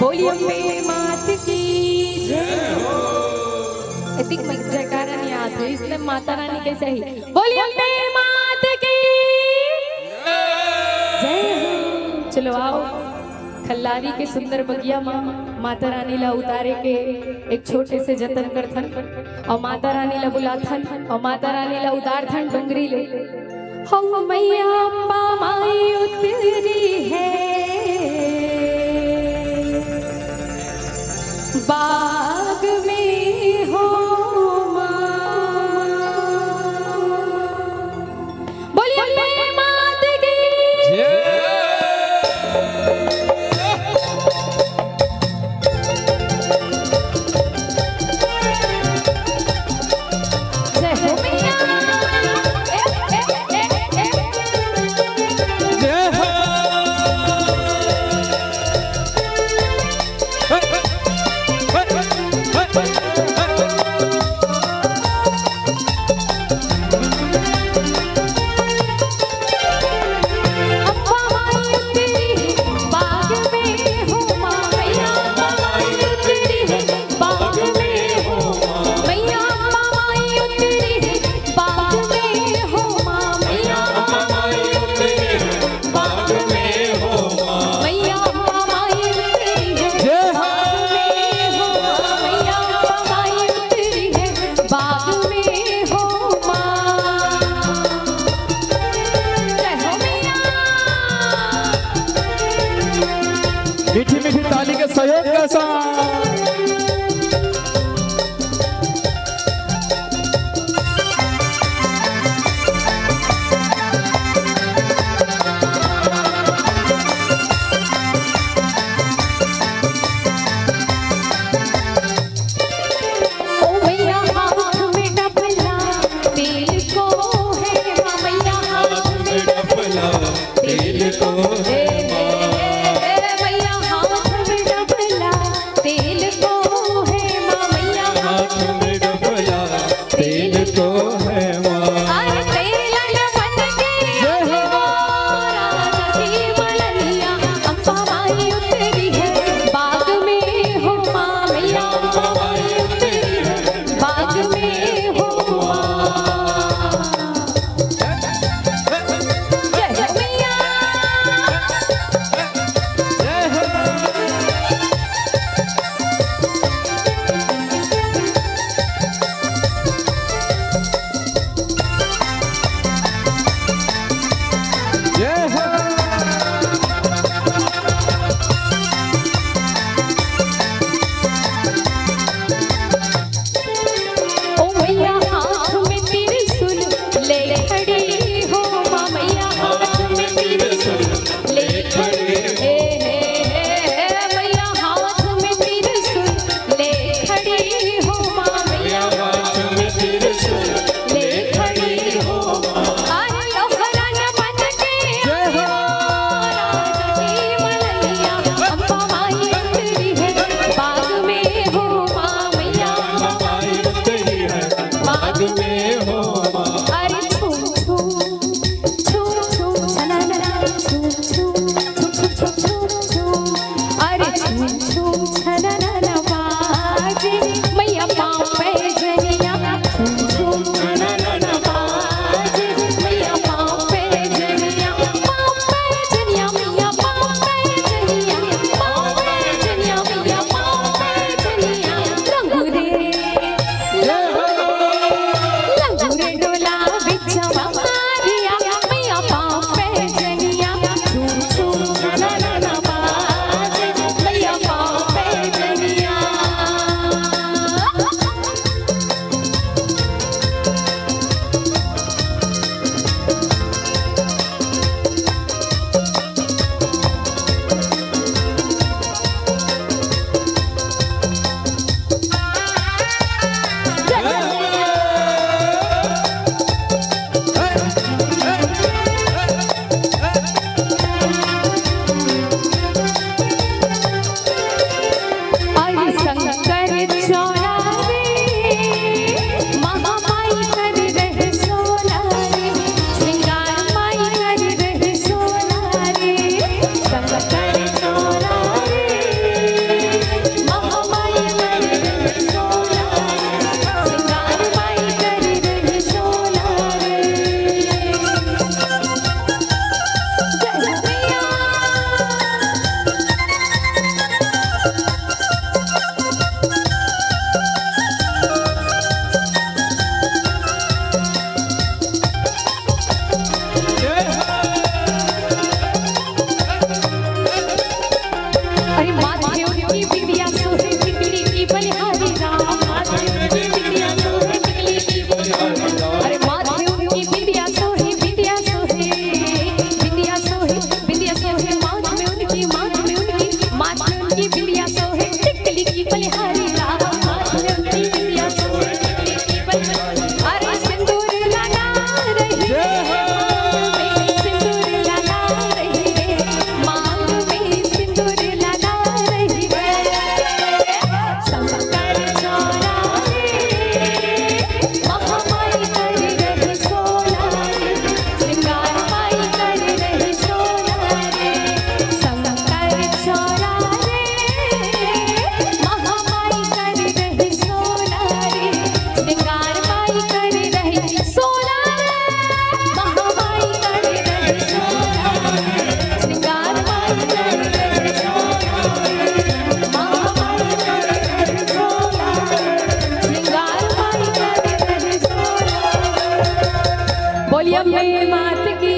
बोलिए अम्बे मात की जय हो। इतनी जयकारा नहीं आते इसलिए माता रानी कैसे ही बोलिए अम्बे मात की जय हो। चलो आओ खल्लारी के सुंदर बगिया माँ माता रानी ला उतारे के एक छोटे से जतन करथन और माता रानी ला बुलाथन और माता रानी ला उतारथन डोंगरी ले हो मैया अम्बा माई उतरी है बाग में हो मां। बोलिए अम्बे मात की जय हो मैया जय हो। मीठी मीठी ताली के सहयोग के साथ तेल को बोलिए अम्बे मात की,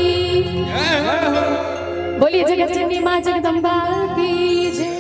बोलिए जगत जननी माँ जगदम्बा की जय।